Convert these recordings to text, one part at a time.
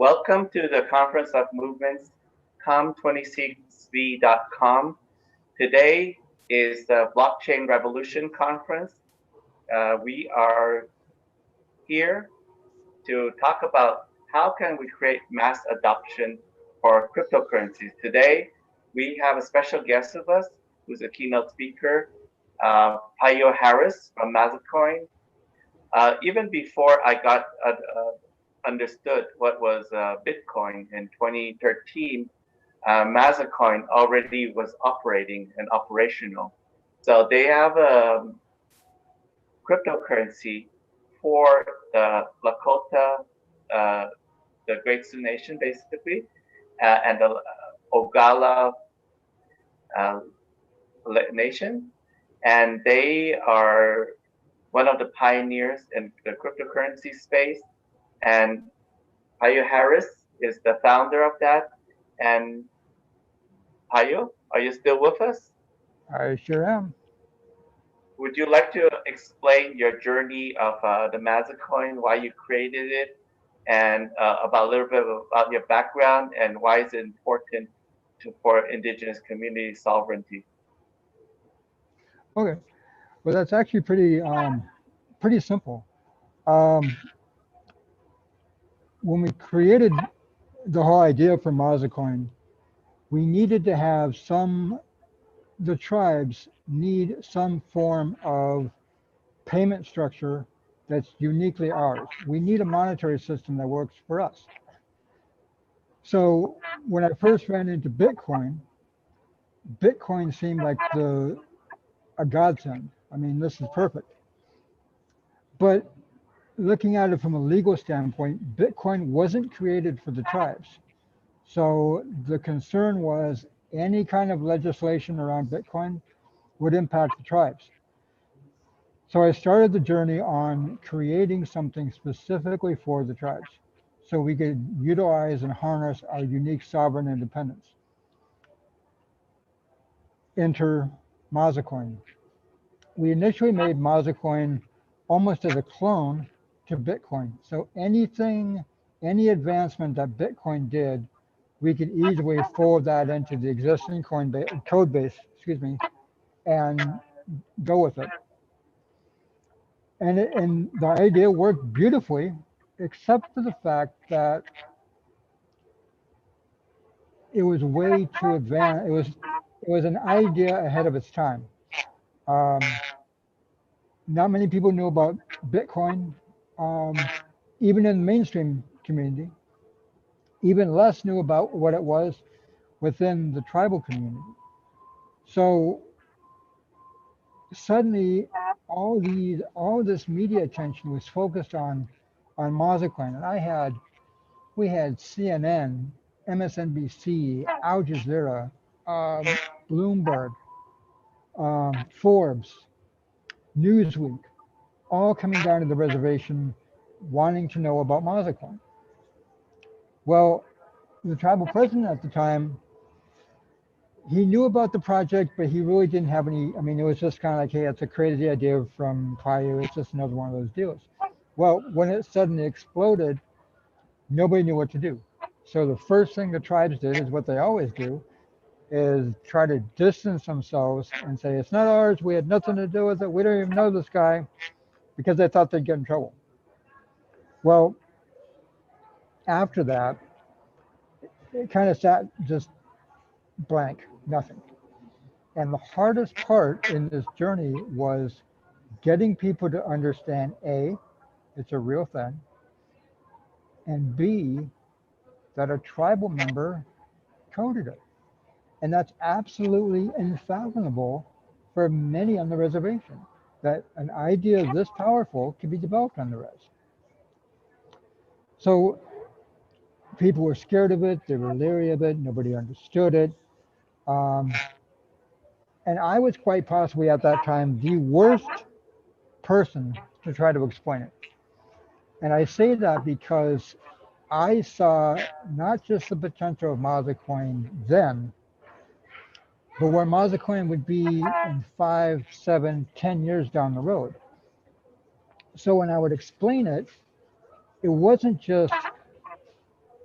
Welcome to the Conference of Movements, com26v.com. Today is the Blockchain Revolution Conference. We are here to talk about how can we create mass adoption for cryptocurrencies. Today, we have a special guest with us who's a keynote speaker, Payu Harris from Mazacoin. Even before I got understood what was Bitcoin in 2013, Mazacoin already was operating and operational. So they have a cryptocurrency for the Lakota, the Great Sioux Nation, basically, and the Ogala Nation. And they are one of the pioneers in the cryptocurrency space. And Payu Harris is the founder of that. And Payu, are you still with us? I sure am. Would you like to explain your journey of the Mazacoin, why you created it, and about a little bit about your background and why it's important for Indigenous community sovereignty? Okay. Well, that's actually pretty simple. Um, when we created the whole idea for Mazacoin, we needed to have the tribes need some form of payment structure that's uniquely ours. We need a monetary system that works for us. So when I first ran into Bitcoin seemed like a godsend. I mean, this is perfect. But looking at it from a legal standpoint, Bitcoin wasn't created for the tribes. So the concern was any kind of legislation around Bitcoin would impact the tribes. So I started the journey on creating something specifically for the tribes so we could utilize and harness our unique sovereign independence. Enter Mazacoin. We initially made Mazacoin almost as a clone to Bitcoin. So any advancement that Bitcoin did, we could easily fold that into the existing code base, and go with it. And the idea worked beautifully, except for the fact that it was way too advanced. It was an idea ahead of its time. Um, Not many people knew about Bitcoin, even in the mainstream community. Even less knew about what it was within the tribal community. So suddenly, all this media attention was focused on Mazacoin, and we had CNN, MSNBC, Al Jazeera, Bloomberg, Forbes, Newsweek, all coming down to the reservation wanting to know about Mazacoin. Well, the tribal president at the time, he knew about the project, but he really didn't have any. I mean, it was just kind of like, hey, it's a crazy idea from Payu. It's just another one of those deals. Well, when it suddenly exploded, nobody knew what to do. So the first thing the tribes did is what they always do, is try to distance themselves and say, it's not ours. We had nothing to do with it. We don't even know this guy, because they thought they'd get in trouble. Well, after that, it kind of sat just blank, nothing. And the hardest part in this journey was getting people to understand A, it's a real thing, and B, that a tribal member coded it. And that's absolutely unfathomable for many on the reservation, that an idea this powerful can be developed on the res. So people were scared of it, they were leery of it, nobody understood it. Um, and I was quite possibly at that time the worst person to try to explain it. And I say that because I saw not just the potential of Mazacoin then, but where Mazacoin would be in 5, 7, 10 years down the road. So when I would explain it, it wasn't just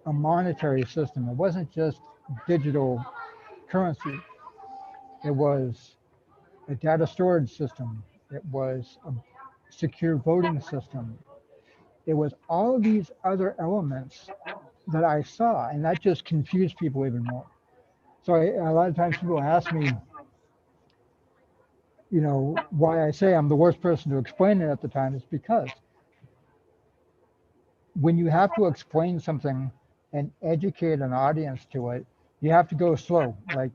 a monetary system. It wasn't just digital currency. It was a data storage system. It was a secure voting system. It was all of these other elements that I saw, and that just confused people even more. So a lot of times people ask me, why I say I'm the worst person to explain it at the time. Is because when you have to explain something and educate an audience to it, you have to go slow, like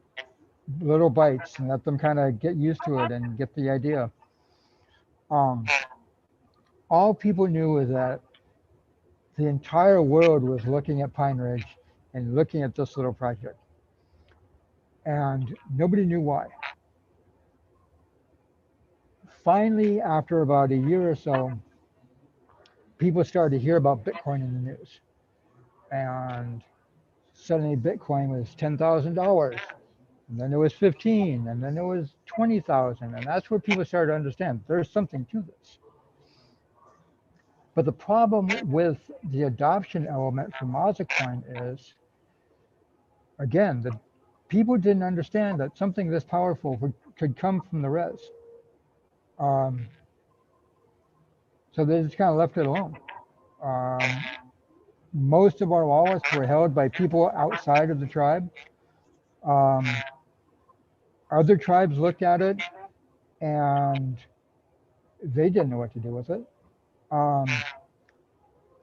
little bites, and let them kind of get used to it and get the idea. Um, all people knew was that the entire world was looking at Pine Ridge and looking at this little project, and nobody knew why. Finally, after about a year or so, people started to hear about Bitcoin in the news, and suddenly Bitcoin was $10,000, and then it was 15, and then it was 20,000, and that's where people started to understand there's something to this. But the problem with the adoption element for Mazacoin is, again, the people didn't understand that something this powerful could come from the res. Um, so they just kind of left it alone. Um, most of our wallets were held by people outside of the tribe. Um, other tribes looked at it and they didn't know what to do with it. Um,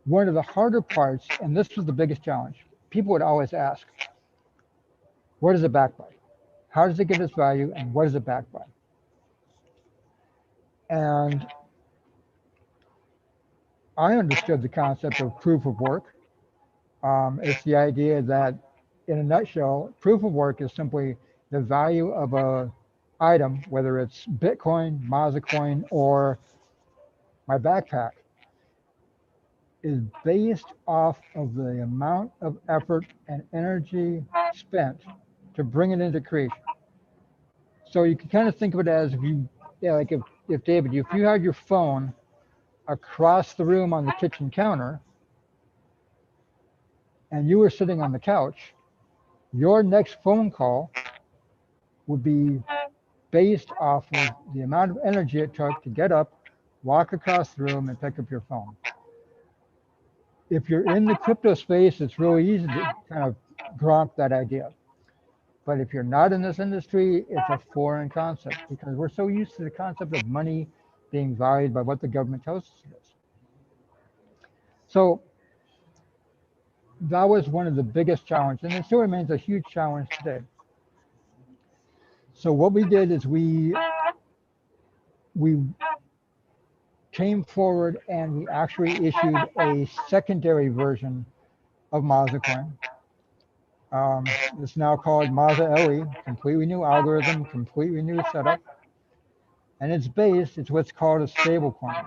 one of the harder parts, and this was the biggest challenge, people would always ask, what is it backed by? How does it get its value, and what is it backed by? And I understood the concept of proof of work. It's the idea that, in a nutshell, proof of work is simply the value of a item, whether it's Bitcoin, Mazacoin, or my backpack, is based off of the amount of effort and energy spent to bring it into creation. So you can kind of think of it as, like if David, if you had your phone across the room on the kitchen counter and you were sitting on the couch, your next phone call would be based off of the amount of energy it took to get up, walk across the room, and pick up your phone. If you're in the crypto space, it's really easy to kind of grok that idea. But if you're not in this industry, it's a foreign concept because we're so used to the concept of money being valued by what the government tells us it is. So that was one of the biggest challenges, and it still remains a huge challenge today. So what we did is we came forward and we actually issued a secondary version of Mazacoin. It's now called Maza LE, completely new algorithm, completely new setup. And it's what's called a stable coin.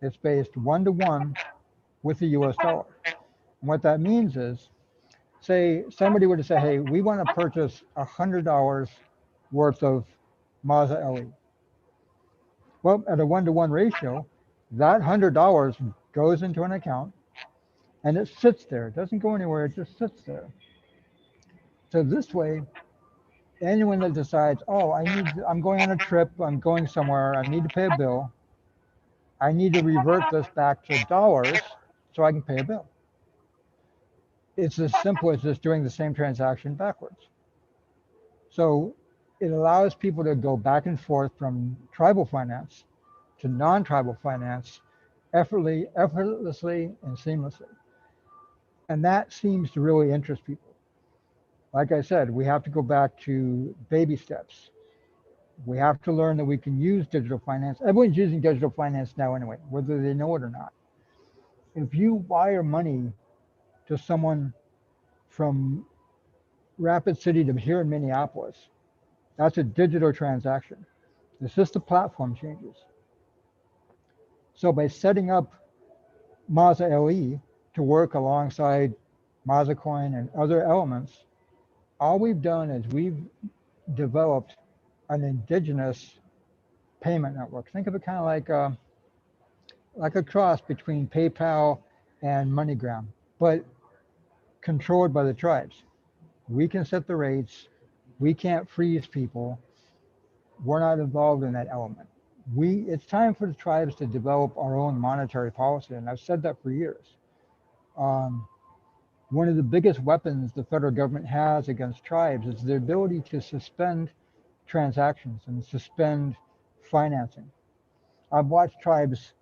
It's based 1-to-1 with the US dollar. And what that means is, say somebody were to say, hey, we want to purchase $100 worth of Maza LE. Well, at a 1-to-1 ratio, that $100 goes into an account and it sits there. It doesn't go anywhere, it just sits there. So this way, anyone that decides, oh, I'm going on a trip, I'm going somewhere, I need to pay a bill, I need to revert this back to dollars so I can pay a bill. It's as simple as just doing the same transaction backwards. So it allows people to go back and forth from tribal finance to non-tribal finance effortlessly and seamlessly. And that seems to really interest people. Like I said, we have to go back to baby steps. We have to learn that we can use digital finance. Everyone's using digital finance now anyway, whether they know it or not. If you wire money to someone from Rapid City to here in Minneapolis, that's a digital transaction. It's just the platform changes. So by setting up Maza LE to work alongside Mazacoin and other elements, all we've done is we've developed an indigenous payment network. Think of it kind of like a cross between PayPal and MoneyGram, but controlled by the tribes. We can set the rates. We can't freeze people. We're not involved in that element. It's time for the tribes to develop our own monetary policy, and I've said that for years. Um, One of the biggest weapons the federal government has against tribes is their ability to suspend transactions and suspend financing. I've watched tribes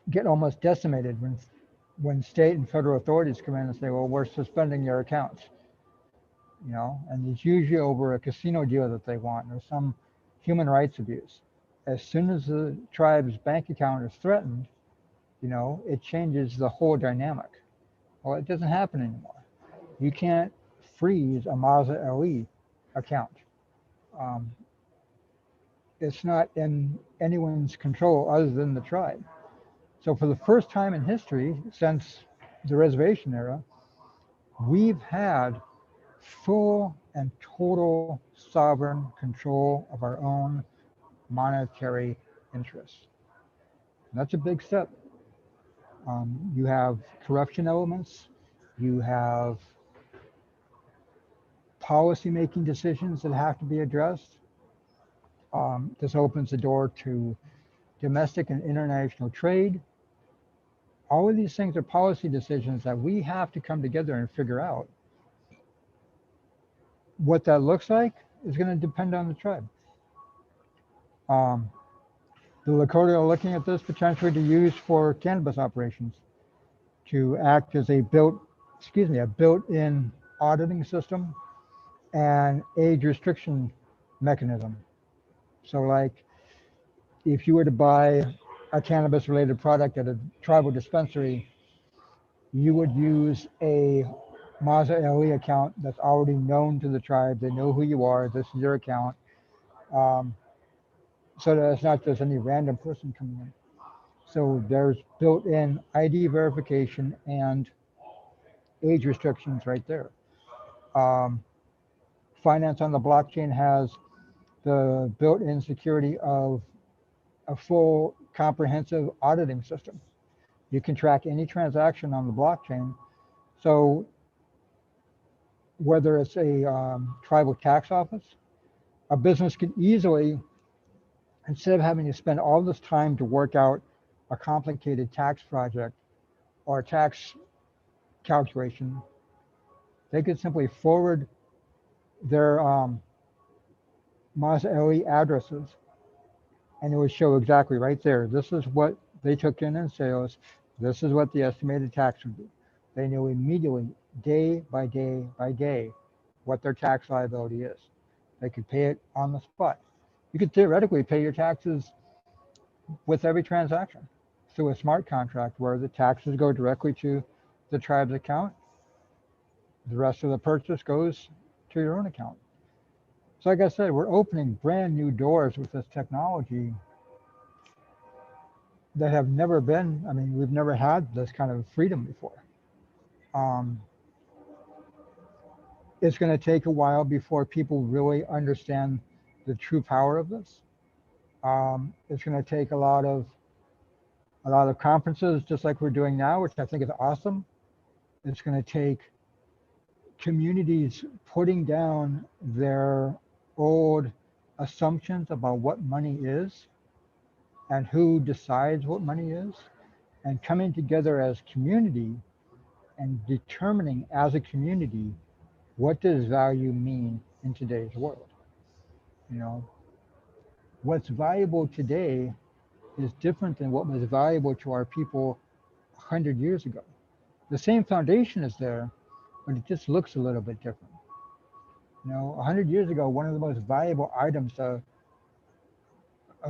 get almost decimated when state and federal authorities come in and say, "Well, we're suspending your accounts," and it's usually over a casino deal that they want or some human rights abuse. As soon as the tribe's bank account is threatened, it changes the whole dynamic. Well, it doesn't happen anymore. You can't freeze a Maza LE account. Um, it's not in anyone's control other than the tribe. So for the first time in history since the reservation era, we've had full and total sovereign control of our own monetary interests. And that's a big step. You have corruption elements, you have policy making decisions that have to be addressed. This opens the door to domestic and international trade. All of these things are policy decisions that we have to come together and figure out. What that looks like is going to depend on the tribe. Um, the Lakota are looking at this potentially to use for cannabis operations, to act as a built-in auditing system and age restriction mechanism. So like if you were to buy a cannabis related product at a tribal dispensary, you would use a Maza LE account that's already known to the tribe. They know who you are. This is your account. Um, so that it's not just any random person coming in. So there's built-in ID verification and age restrictions right there. Um, Finance on the blockchain has the built-in security of a full comprehensive auditing system. You can track any transaction on the blockchain. So whether it's a tribal tax office, a business can easily, instead of having to spend all this time to work out a complicated tax project or a tax calculation, they could simply forward their Maza LE addresses, and it would show exactly right there. This is what they took in sales. This is what the estimated tax would be. They knew immediately, day by day by day, what their tax liability is. They could pay it on the spot. You could theoretically pay your taxes with every transaction through a smart contract where the taxes go directly to the tribe's account. The rest of the purchase goes to your own account. So like I said, we're opening brand new doors with this technology that have never been, we've never had this kind of freedom before. Um, it's going to take a while before people really understand the true power of this. It's going to take a lot of conferences, just like we're doing now, which I think is awesome. It's going to take communities putting down their old assumptions about what money is and who decides what money is, and coming together as community and determining as a community what does value mean in today's world. You know, what's valuable today is different than what was valuable to our people 100 years ago. The same foundation is there, but it just looks a little bit different. 100 years ago, one of the most valuable items a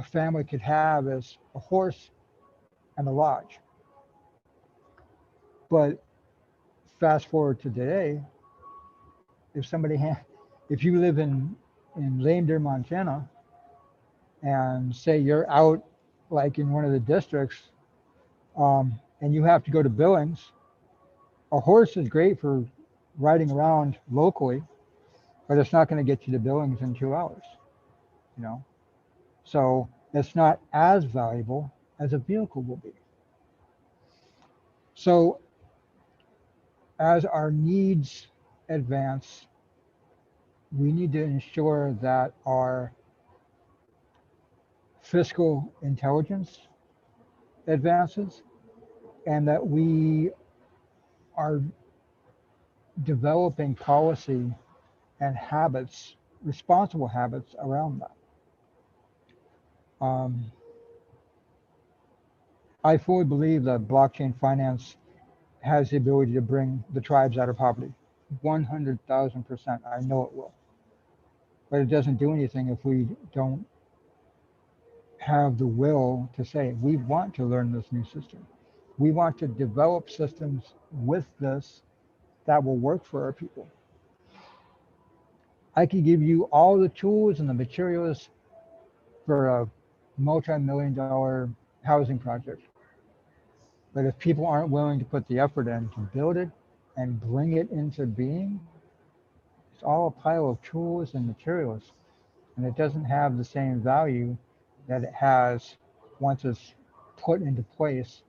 family could have is a horse and a lodge. But fast forward to today, if you live in Lame Deer, Montana, and say you're out like in one of the districts, and you have to go to Billings, a horse is great for riding around locally, but it's not going to get you to Billings in 2 hours. So it's not as valuable as a vehicle will be. So as our needs advance, we need to ensure that our fiscal intelligence advances and that we are developing policy and habits, responsible habits around that. Um, I fully believe that blockchain finance has the ability to bring the tribes out of poverty. 100,000%. I know it will. But it doesn't do anything if we don't have the will to say, we want to learn this new system. We want to develop systems with this that will work for our people. I could give you all the tools and the materials for a multi-million-dollar housing project. But if people aren't willing to put the effort in to build it and bring it into being, it's all a pile of tools and materials. And it doesn't have the same value that it has once it's put into place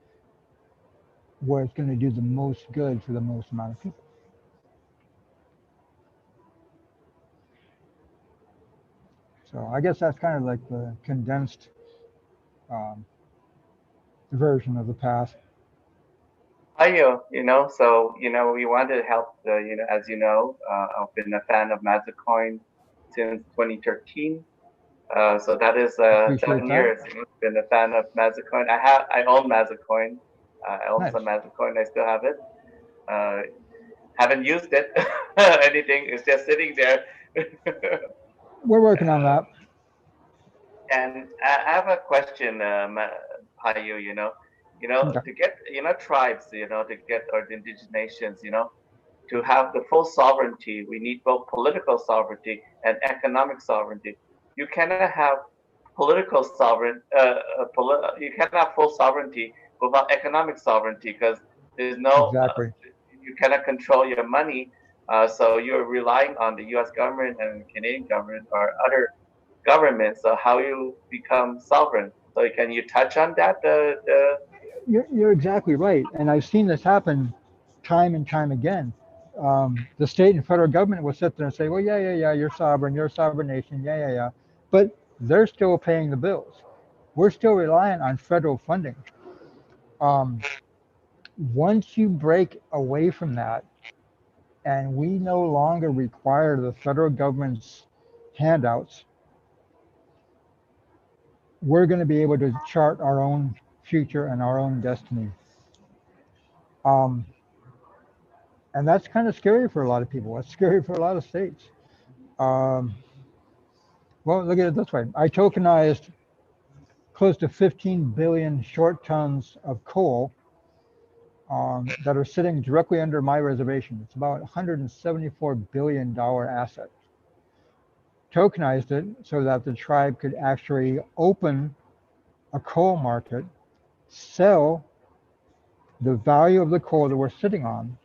where it's going to do the most good for the most amount of people. So I guess that's kind of like the condensed um, version of the past. Payu, so we want to help the, as I've been a fan of Mazacoin since 2013. So that is Appreciate 7 years. that. Been a fan of Mazacoin. I own Mazacoin. I own Nice. some Mazacoin. I still have it. Uh, haven't used it. Anything. It's just sitting there. We're working on that. And I have a question, Payu. Okay. To get tribes, to get or the indigenous nations, to have the full sovereignty, we need both political sovereignty and economic sovereignty. You cannot have you cannot have full sovereignty without economic sovereignty because there's no, Exactly. you cannot control your money. So you're relying on the U.S. government and Canadian government or other governments. So how you become sovereign? So can you touch on that? You're exactly right. And I've seen this happen time and time again. The state and federal government will sit there and say, well, yeah, you're a sovereign nation, yeah. But they're still paying the bills. We're still reliant on federal funding. Um, Once you break away from that and we no longer require the federal government's handouts, we're going to be able to chart our own future and our own destiny. Um, and that's kind of scary for a lot of people. That's scary for a lot of states. Um, well, look at it this way. I tokenized close to 15 billion short tons of coal that are sitting directly under my reservation. It's about $174 billion asset. Tokenized it so that the tribe could actually open a coal market, sell the value of the coal that we're sitting on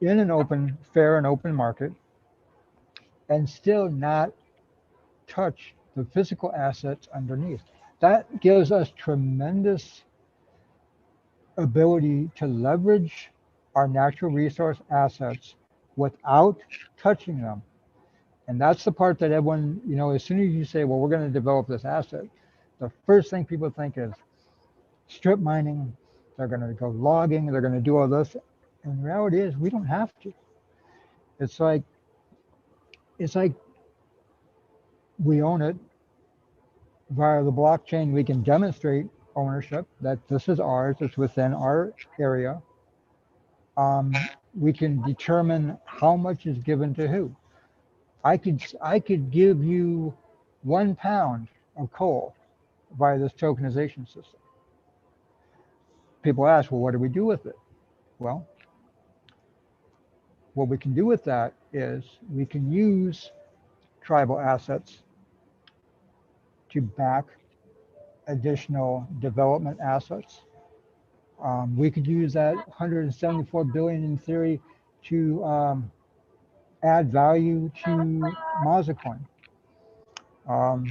in an open, fair and open market, and still not touch the physical assets underneath. That gives us tremendous ability to leverage our natural resource assets without touching them. And that's the part that everyone, as soon as you say, well, we're going to develop this asset, the first thing people think is strip mining, they're going to go logging, they're going to do all this. And the reality is we don't have to. It's like it's like we own it via the blockchain. We can demonstrate ownership that this is ours, it's within our area. We can determine how much is given to who. I could give you 1 pound of coal via this tokenization system. People ask, well, what do we do with it? Well, what we can do with that is we can use tribal assets to back additional development assets. We could use that 174 billion in theory to add value to Mazacoin. Um,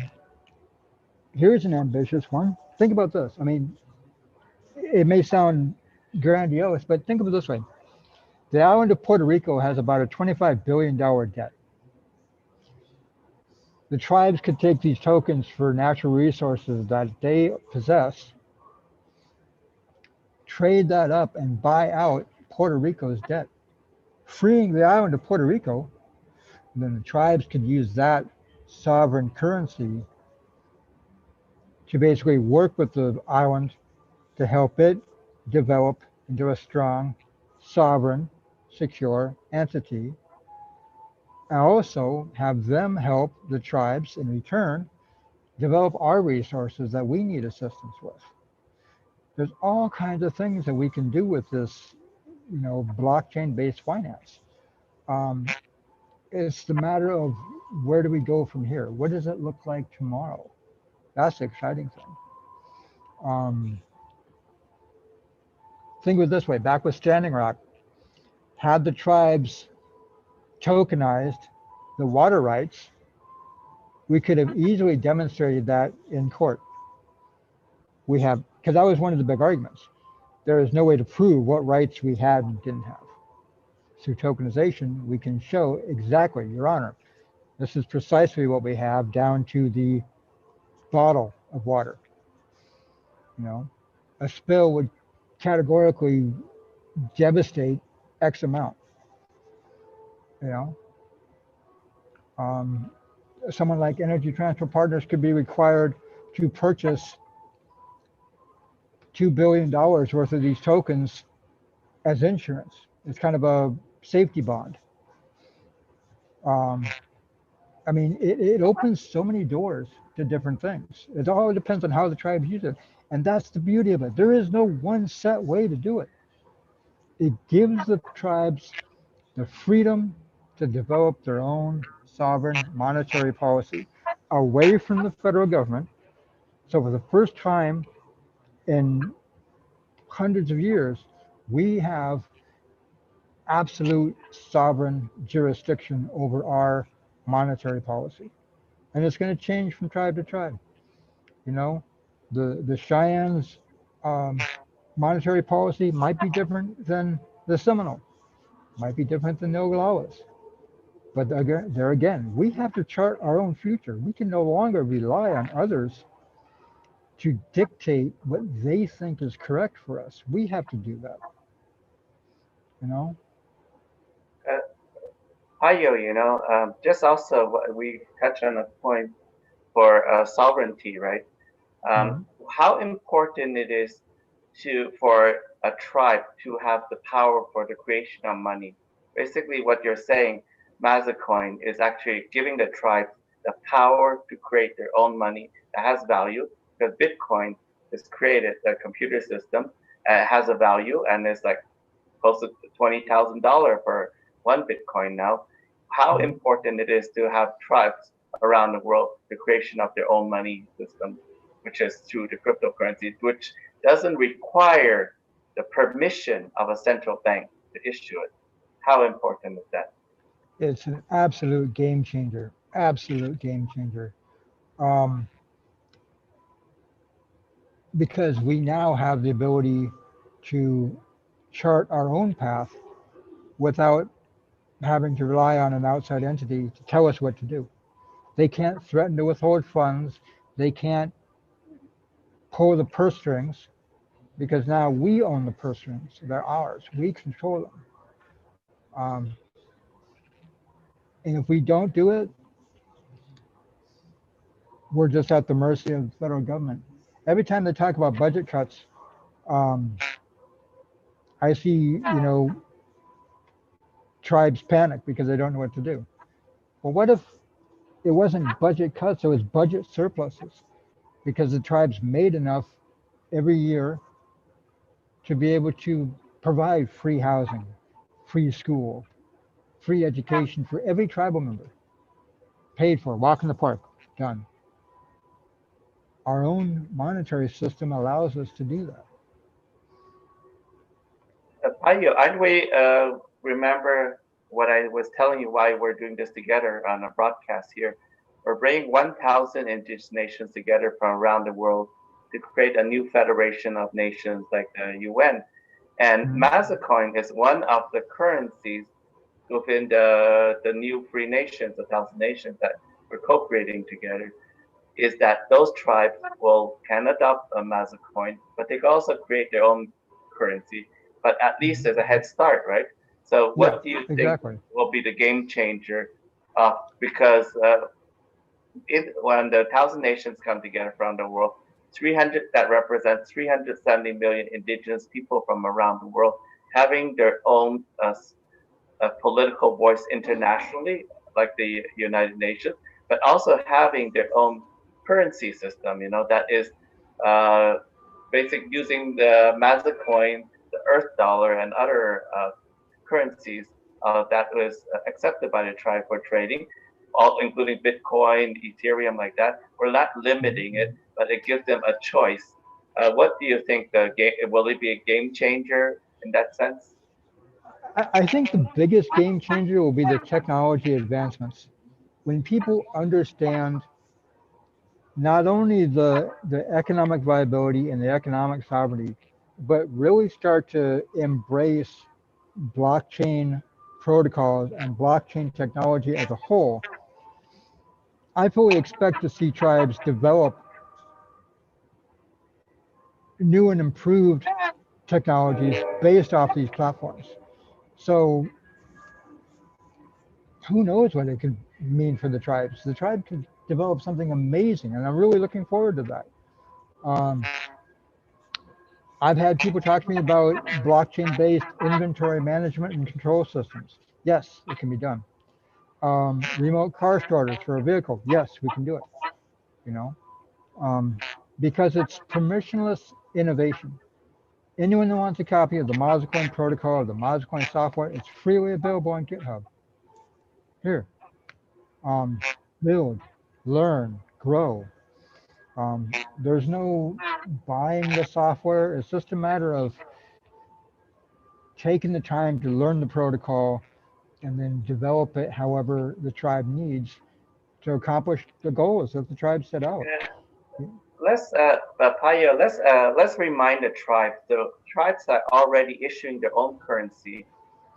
Here's an ambitious one. Think about this. I mean, it may sound grandiose, but think of it this way. The island of Puerto Rico has about a $25 billion debt. The tribes could take these tokens for natural resources that they possess, trade that up, and buy out Puerto Rico's debt, freeing the island of Puerto Rico. And then the tribes could use that sovereign currency to basically work with the island to help it develop into a strong, sovereign, secure entity, and also have them help the tribes in return develop our resources that we need assistance with. There's all kinds of things that we can do with this, blockchain-based finance. Um, it's the matter of where do we go from here? What does it look like tomorrow? That's the exciting thing. Um, think of it this way: back with Standing Rock, had the tribes tokenized the water rights, we could have easily demonstrated that in court. We have, because that was one of the big arguments. There is no way to prove what rights we had and didn't have. Through tokenization, we can show exactly, Your Honor, this is precisely what we have down to the bottle of water. You know, a spill would categorically devastate X amount. You know, um, someone like Energy Transfer Partners could be required to purchase $2 billion worth of these tokens as insurance. It's kind of a safety bond. Um, I mean, it opens so many doors to different things. It all depends on how the tribes use it. And that's the beauty of it. There is no one set way to do it. It gives the tribes the freedom to develop their own sovereign monetary policy away from the federal government. So for the first time in hundreds of years, we have absolute sovereign jurisdiction over our monetary policy. And it's going to change from tribe to tribe. You know, the Cheyennes' monetary policy might be different than the Seminole, might be different than the Oglala's. But again, there again, we have to chart our own future. We can no longer rely on others to dictate what they think is correct for us. We have to do that. You know. Uh, Payo, just also we touch on a point for sovereignty, right? Mhm. How important it is for a tribe to have the power for the creation of money. Basically, what you're saying, Mazacoin is actually giving the tribes the power to create their own money that has value. Because Bitcoin is created, the computer system has a value, and it's like close to $20,000 for one Bitcoin now. How Mhm. important it is to have tribes around the world, the creation of their own money system, which is through the cryptocurrencies, which doesn't require the permission of a central bank to issue it. How important is that? It's an absolute game changer. Absolute game changer. Um, because we now have the ability to chart our own path without having to rely on an outside entity to tell us what to do. They can't threaten to withhold funds. They can't pull the purse strings because now we own the purse strings. They're ours. We control them. Um, and if we don't do it, we're just at the mercy of the federal government. Every time they talk about budget cuts, um, I see, tribes panic because they don't know what to do. Well, what if it wasn't budget cuts, it was budget surpluses because the tribes made enough every year to be able to provide free housing, free school, free education for every tribal member, paid for, walk in the park, done. Our own monetary system allows us to do that. Payo, aren't we remember what I was telling you why we're doing this together on a broadcast here? We're bringing 1,000 indigenous nations together from around the world to create a new federation of nations like the UN. And Mhm. Mazacoin is one of the currencies within the new free nations, the thousand nations that we're co-creating together, is that those tribes can adopt a Mazacoin, but they can also create their own currency. But at least Mhm. there's a head start, right? So Yeah, what do you think exactly. will be the game changer? Because when the thousand nations come together from the world, 300 that represents 370 million indigenous people from around the world having their own political voice internationally, like the United Nations, but also having their own currency system, that is uh, basic using the Mazacoin, the Earth dollar, and other currencies that was accepted by the tribe for trading, all including Bitcoin, Ethereum, like that. We're not limiting it, Mhm. but it gives them a choice. What do you think? Will it be a game changer in that sense? I think the biggest game changer will be the technology advancements. When people understand not only the economic viability and the economic sovereignty, but really start to embrace blockchain protocols and blockchain technology as a whole, I fully expect to see tribes develop new and improved technologies based off these platforms. So who knows what it could mean for the tribes? The tribe could develop something amazing, and I'm really looking forward to that. Um, I've had people talk to me about blockchain-based inventory management and control systems. Yes, it can be done. Remote car starters for a vehicle. Yes, we can do it. You know, um, because it's permissionless innovation. Anyone that wants a copy of the Mazacoin protocol or the Mazacoin software, it's freely available on GitHub. Here, um, build, learn, grow. There's no buying the software. It's just a matter of taking the time to learn the protocol and then develop it however the tribe needs to accomplish the goals that the tribe set out. Yeah. Payo, let's remind the tribes. The tribes are already issuing their own currency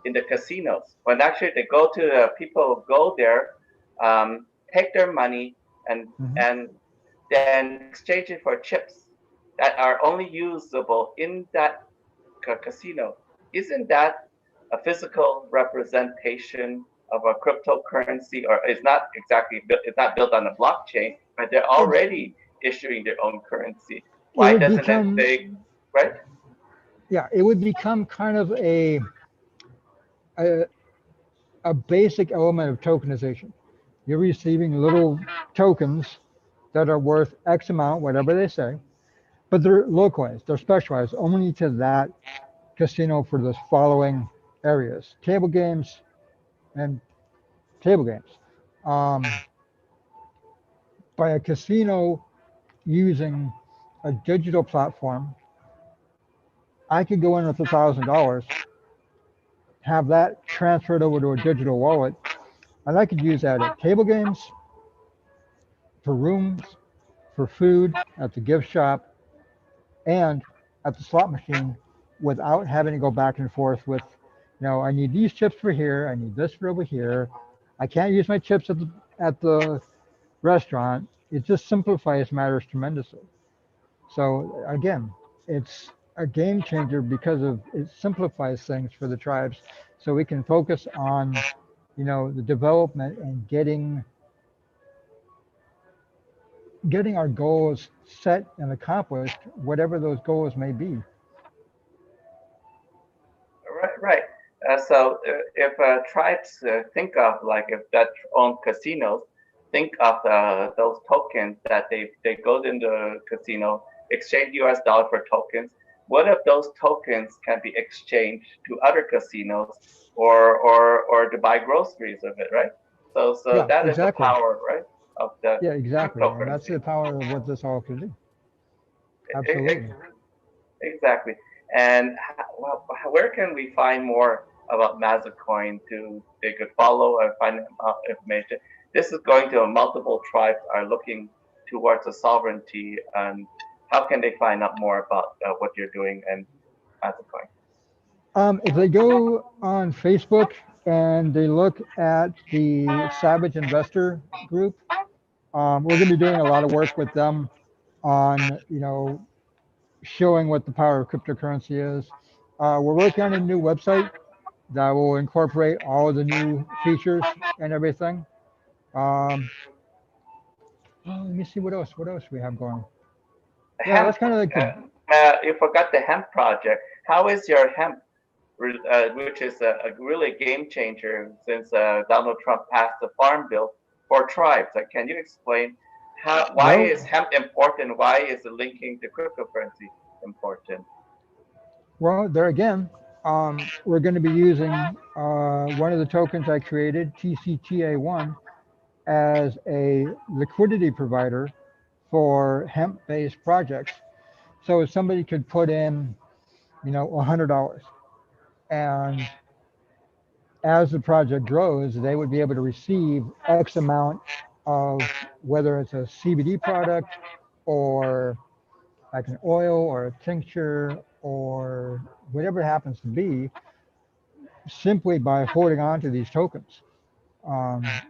in the casinos. When actually they go to the people go there, take their money Mhm. and then exchange it for chips that are only usable in that casino. Isn't that a physical representation of a cryptocurrency, or it's not exactly it's not built on a blockchain, but they're It's already issuing their own currency. it Why would doesn't it become say, right? yeah, it would become kind of a a basic element of tokenization. You're receiving little tokens that are worth X amount, whatever they say, but they're localized, they're specialized only to that casino for the following areas: table games and table games. Um, by a casino using a digital platform, I could go in with $1,000, have that transferred over to a digital wallet, and I could use that at table games, for rooms, for food, at the gift shop, and at the slot machine without having to go back and forth with, I need these chips for here, I need this for over here. I can't use my chips at the restaurant. It just simplifies matters tremendously. So again, it's a game changer because of it simplifies things for the tribes, so we can focus on, the development and getting our goals set and accomplished, whatever those goals may be. Right, right. So if tribes think of like if that own casinos, think of those tokens that they go in the casino, exchange U.S. dollar for tokens. What if those tokens can be exchanged to other casinos or to buy groceries of it, right? So Yeah, that is the exactly. power, right, of the Yeah, exactly. And that's cryptocurrency. the power of what this all can do. E- e- Absolutely. Exactly. And well, where can we find more about Mazacoin to they could follow and find information? This is going to multiple tribes are looking towards a sovereignty, and how can they find out more about what you're doing and Mazacoin? If they go on Facebook and they look at the Savage Investor group, we're going to be doing a lot of work with them on, showing what the power of cryptocurrency is. We're working on a new website that will incorporate all of the new features and everything. Um, let me see what else. What else we have going. Yeah, Hemp. that's kind of like the. You forgot the hemp project. How is your hemp, which is a really game changer since Donald Trump passed the farm bill for tribes? Can you explain why Well, is hemp important? Why is the linking to cryptocurrency important? well, there again, we're going to be using one of the tokens I created, TCTA1, as a liquidity provider for hemp-based projects. So somebody could put in, $100, and as the project grows, they would be able to receive X amount of whether it's a CBD product or like an oil or a tincture or whatever it happens to be, simply by holding on to these tokens.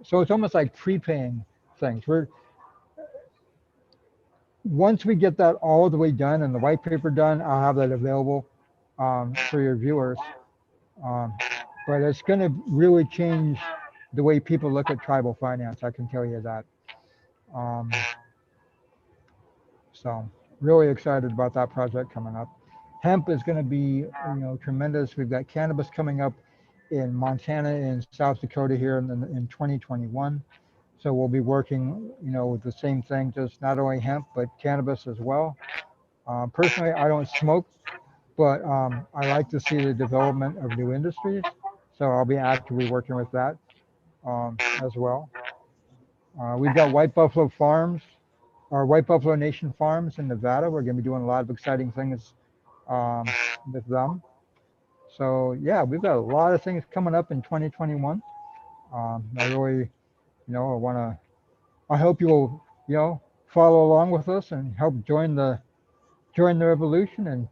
So it's almost like prepaying things. Once we get that all the way done and the white paper done, I'll have that available for your viewers. Um, but it's going to really change the way people look at tribal finance. I can tell you that. Um, so really excited about that project coming up. Hemp is going to be, tremendous. We've got cannabis coming up in Montana and South Dakota here in 2021. So we'll be working, with the same thing, just not only hemp but cannabis as well. Personally, I don't smoke, but I like to see the development of new industries. So I'll be actively working with that as well. We've got White Buffalo Farms, or White Buffalo Nation Farms in Nevada. We're going to be doing a lot of exciting things with them. So yeah, we've got a lot of things coming up in 2021. I really, I want to. I hope you'll, follow along with us and help join the revolution and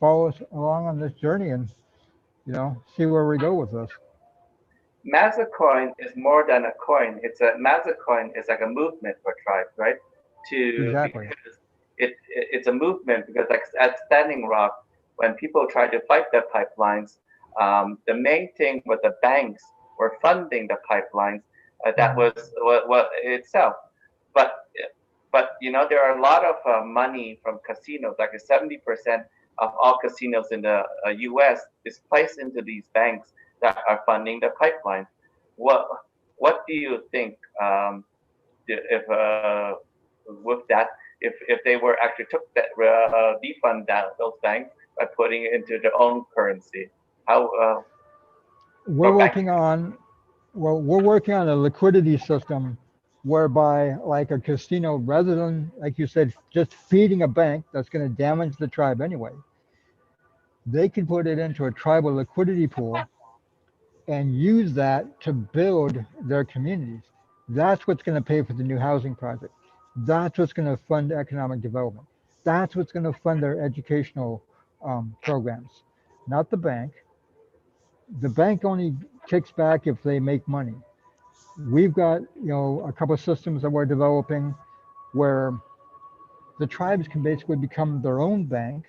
follow us along on this journey and see where we go with this. Mazacoin is more than a coin. Mazacoin is like a movement for tribes, right? Exactly. Because it's a movement because like at Standing Rock, when people tried to fight the pipelines, the main thing was the banks were funding the pipelines. That Mhm. was what itself. But there are a lot of money from casinos. Like 70% of all casinos in the U.S. is placed into these banks that are funding the pipeline. What what do you think if with that if they were actually took that defund those banks by putting it into their own currency? How We're for banking? working on we're working on a liquidity system whereby, like a casino, rather than, like you said, just feeding a bank that's going to damage the tribe anyway, they can put it into a tribal liquidity pool and use that to build their communities. That's what's going to pay for the new housing project. That's what's going to fund economic development. That's what's going to fund their educational programs, not the bank. The bank only kicks back if they make money. We've got, a couple of systems that we're developing where the tribes can basically become their own bank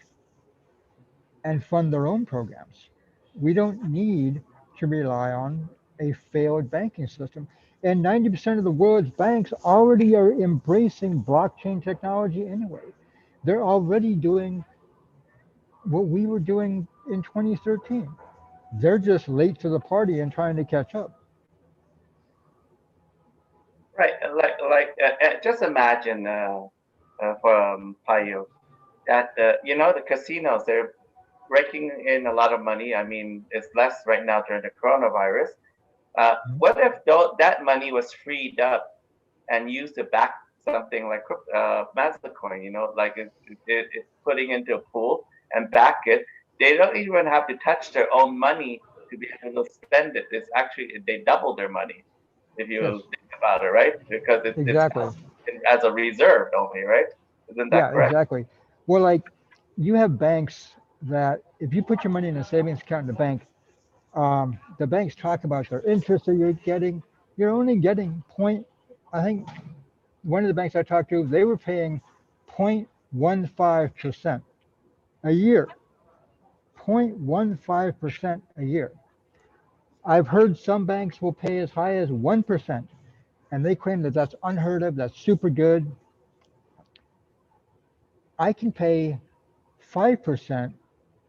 and fund their own programs. We don't need to rely on a failed banking system. And 90% of the world's banks already are embracing blockchain technology anyway. They're already doing what we were doing in 2013. They're just late to the party and trying to catch up. Right, just imagine from Payu that the casinos they're raking in a lot of money. I mean, it's less right now during the coronavirus. What if that money was freed up and used to back something like Mazacoin? Like it's putting into a pool and back it. They don't even have to touch their own money to be able to spend it. It's actually they double their money if Yes, you think about it, right? Because it's exactly. held as a reserve only, right? Isn't that Yeah, correct? exactly. Well, like, you have banks. that if you put your money in a savings account in the banks talk about their interest that you're getting. You're only getting point. I think one of the banks I talked to, they were paying 0.15% a year. 0.15% a year. I've heard some banks will pay as high as 1%, and they claim that that's unheard of, that's super good. I can pay 5%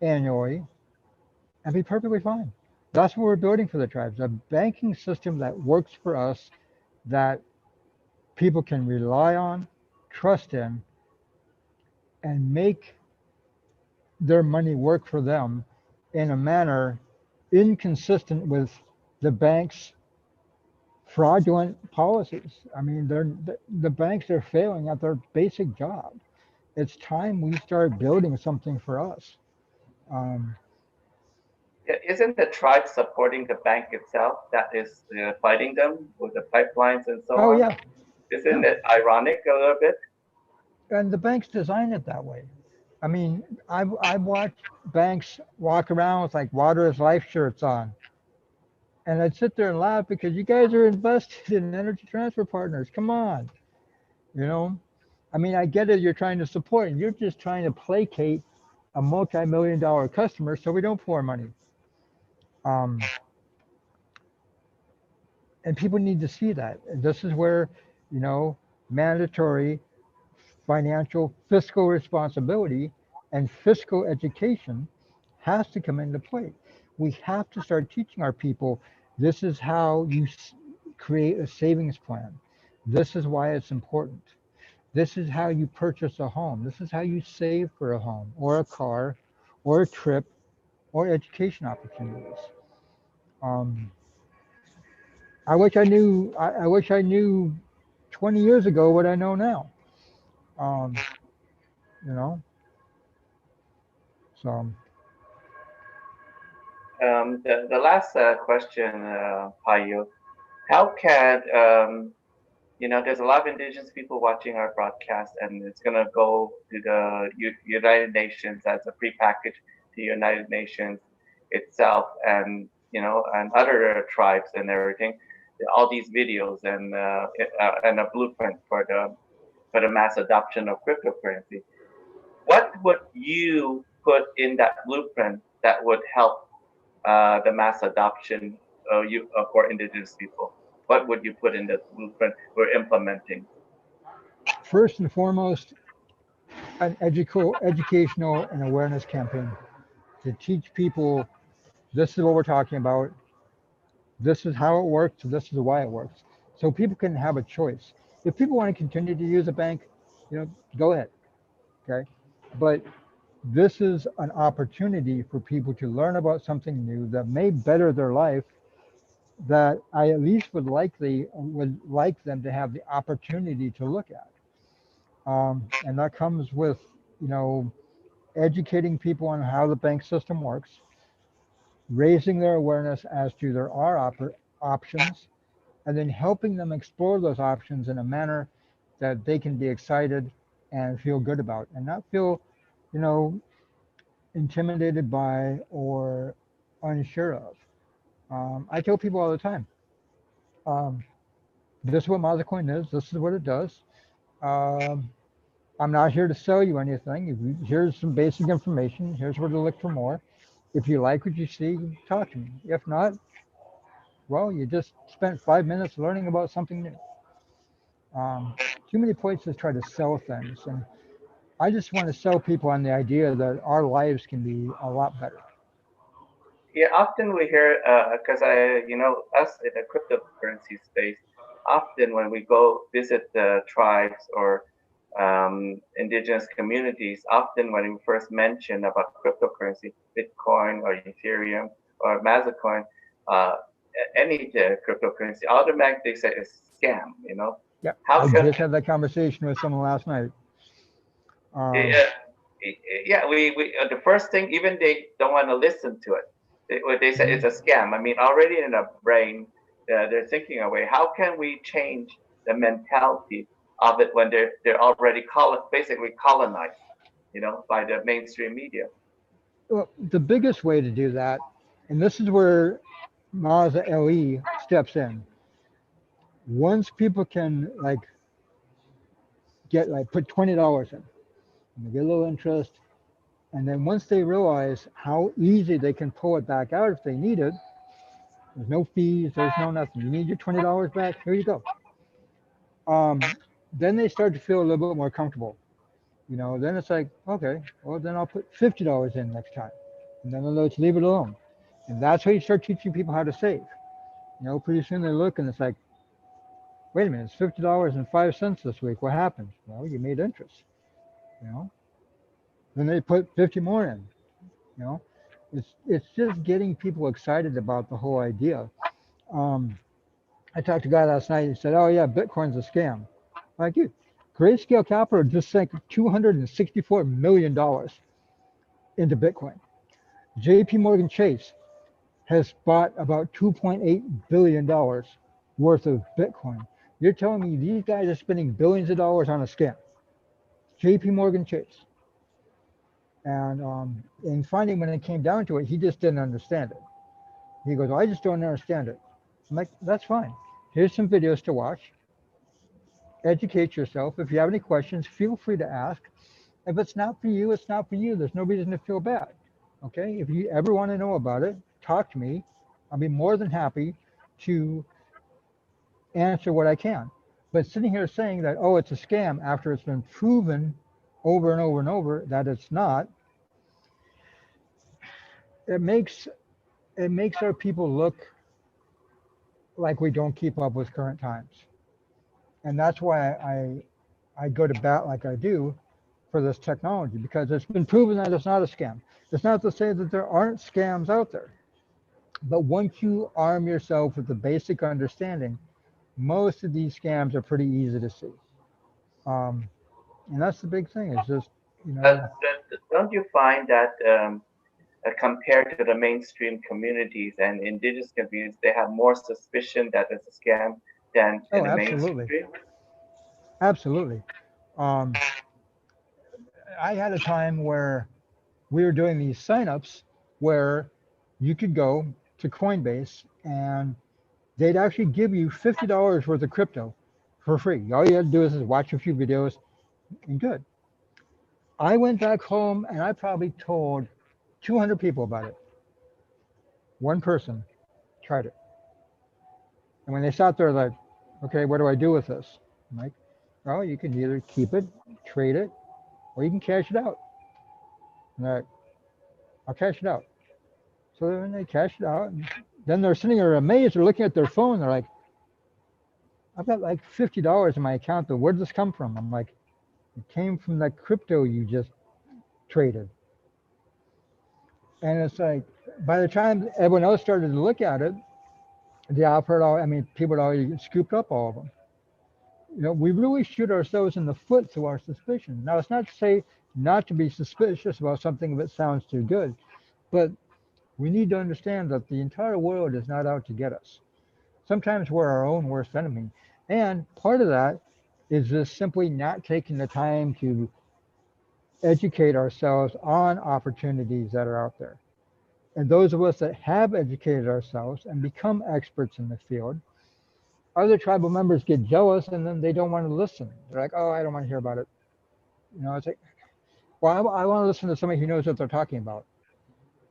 annually and be perfectly fine. That's what we're building for the tribes, a banking system that works for us, that people can rely on, trust in, and make their money work for them in a manner inconsistent with the bank's fraudulent policies. I mean, the banks are failing at their basic job. It's time we start building something for us. Um, Yeah, isn't the tribe supporting the bank itself that is fighting them with the pipelines and so oh on? yeah, Isn't yeah, it ironic a little bit? and the banks design it that way. I mean, I watch banks walk around with like water is life shirts on, and I'd sit there and laugh because you guys are invested in Energy Transfer Partners. Come on, you know. I mean, I get it. You're trying to support, and you're just trying to placate a multi-million-dollar customer so we don't pour money. Um, and people need to see that. This is where, you know, mandatory financial fiscal responsibility and fiscal education has to come into play. We have to start teaching our people this is how you create a savings plan. This is why it's important. This is how you purchase a home. This is how you save for a home or a car or a trip or education opportunities. Um, I wish I knew 20 years ago what I know now. Um, you know, so The last question, Payu, how can there's a lot of indigenous people watching our broadcast, and it's going to go to the United Nations as a prepackaged to United Nations itself, and and other tribes and everything. All these videos and a blueprint for the mass adoption of cryptocurrency. What would you put in that blueprint that would help the mass adoption for indigenous people? What would you put in the blueprint we're implementing? first and foremost, an educational and awareness campaign to teach people this is what we're talking about. This is how it works. This is why it works. So people can have a choice. If people want to continue to use a bank, go ahead. Okay. But this is an opportunity for people to learn about something new that may better their life, that I at least would like them to have the opportunity to look at. And that comes with, you know, educating people on how the bank system works, raising their awareness as to there are options, and then helping them explore those options in a manner that they can be excited and feel good about, and not feel, you know, intimidated by or unsure of. I tell people all the time, um, this is what Mazacoin is. This is what it does. Um, I'm not here to sell you anything. Here's some basic information. Here's where to look for more. If you like what you see, talk to me. If not, well, you just spent 5 minutes learning about something new. Too many places try to sell things, and I just want to sell people on the idea that our lives can be a lot better. Yeah, often we hear because us in the cryptocurrency space, often when we go visit the tribes or indigenous communities, often when we first mention about cryptocurrency, Bitcoin or Ethereum or Mazacoin, uh, any cryptocurrency, automatically say it's scam. Yeah, How I can just had that conversation with someone last night. Um, yeah, yeah, we the first thing, even they don't want to listen to it. They say it's mhm. a scam. I mean, already in the brain, they're thinking away. How can we change the mentality of it when they're already basically colonized, by the mainstream media? Well, the biggest way to do that, and this is where Maza LE steps in. Once people can like get like put $20 in, and they get a little interest, and then once they realize how easy they can pull it back out if they need it, there's no fees, there's no nothing. You need your $20 back, here you go. Then they start to feel a little bit more comfortable. Then it's like, okay, well then I'll put $50 in next time, and then let's leave it alone. And that's how you start teaching people how to save. Pretty soon they look and it's like, wait a minute, it's $50.05 this week. What happened? Well, you made interest. You know, then they put 50 more in. You know, it's just getting people excited about the whole idea. Um, I talked to a guy last night. He said, "Oh yeah, Bitcoin's a scam." Like you, Grayscale Capital just sank $264 million into Bitcoin. J.P. Morgan Chase has bought about $2.8 billion worth of Bitcoin. You're telling me these guys are spending billions of dollars on a scam? J.P. Morgan Chase. And finally, when it came down to it, he just didn't understand it. He goes, "I just don't understand it." I'm like, "That's fine. Here's some videos to watch. Educate yourself. If you have any questions, feel free to ask. If it's not for you, it's not for you. There's no reason to feel bad. Okay? If you ever want to know about it, talk to me. I'll be more than happy to answer what I can." But sitting here saying that, oh, it's a scam after it's been proven over and over and over that it's not, it makes our people look like we don't keep up with current times. And that's why I go to bat like I do for this technology, because it's been proven that it's not a scam. It's not to say that there aren't scams out there, but once you arm yourself with the basic understanding, most of these scams are pretty easy to see. Um, and that's the big thing. Is just you know, Don't you find that compared to the mainstream communities and indigenous communities, they have more suspicion that it's a scam than in oh, the absolutely, mainstream? absolutely. Um, I had a time where we were doing these signups where you could go to Coinbase and they'd actually give you $50 worth of crypto for free. All you had to do is watch a few videos and good. I went back home and I probably told 200 people about it. One person tried it. And when they sat there, like, okay, what do I do with this? I'm like, well, you can either keep it, trade it, or you can cash it out. And they're like, I'll cash it out. So then they cash it out. And then they're sitting there amazed. They're looking at their phone. They're like, I've got like $50 in my account, but where did this come from? I'm like, it came from that crypto you just traded. And it's like, by the time everyone else started to look at it, the offer, people had already scooped up all of them. We really shoot ourselves in the foot through our suspicion. Now, it's not to say not to be suspicious about something if it sounds too good, but we need to understand that the entire world is not out to get us. Sometimes we're our own worst enemy. And part of that is just simply not taking the time to educate ourselves on opportunities that are out there. And those of us that have educated ourselves and become experts in the field, other tribal members get jealous and then they don't want to listen. They're like, oh, I don't want to hear about it. It's like, well, I want to listen to somebody who knows what they're talking about.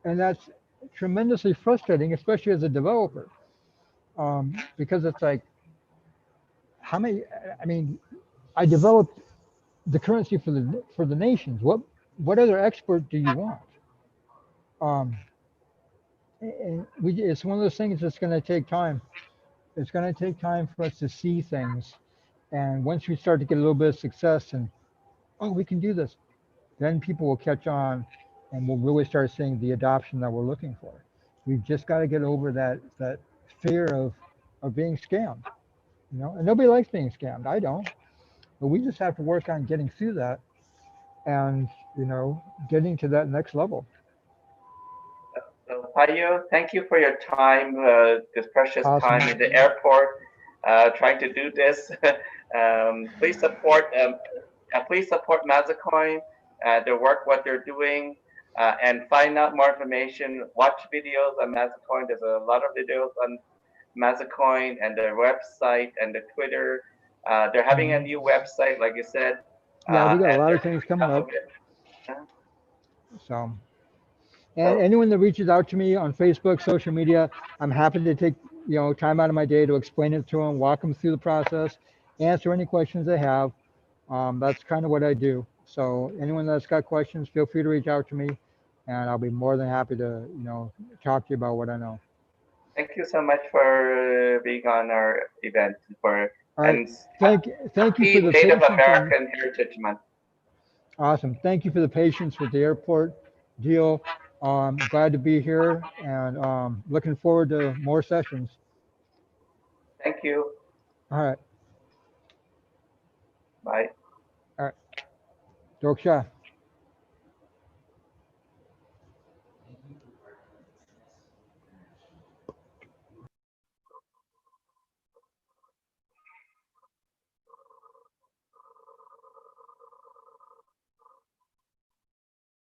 And that's tremendously frustrating, especially as a developer, because it's like, how many, I mean, I developed the currency for the nations. What other expert do you want? Um, it's one of those things that's going to take time. It's going to take time for us to see things. And once we start to get a little bit of success and, oh, we can do this, then people will catch on and we'll really start seeing the adoption that we're looking for. We've just got to get over that fear of being scammed, and nobody likes being scammed. I don't, but we just have to work on getting through that and, getting to that next level. So, Payu, thank you for your time, this precious Awesome. time in the airport, trying to do this. Please support Mazacoin, their work, what they're doing. and find out more information. Watch videos on Mazacoin. There's a lot of videos on Mazacoin and their website and the Twitter. They're having a new website, like you said. Yeah, we got a And lot they're of things doing coming some up. of it. So, and So anyone that reaches out to me on Facebook, social media, I'm happy to take time out of my day to explain it to them, walk them through the process, answer any questions they have. That's kind of what I do. So anyone that's got questions, feel free to reach out to me, and I'll be more than happy to talk to you about what I know. thank you so much for being on our event for All right. and Thank you for happy the Native patience and American Heritage Month. awesome. Thank you for the patience with the airport deal. Glad to be here and looking forward to more sessions. Thank you. All right. Bye. All right. Doksha.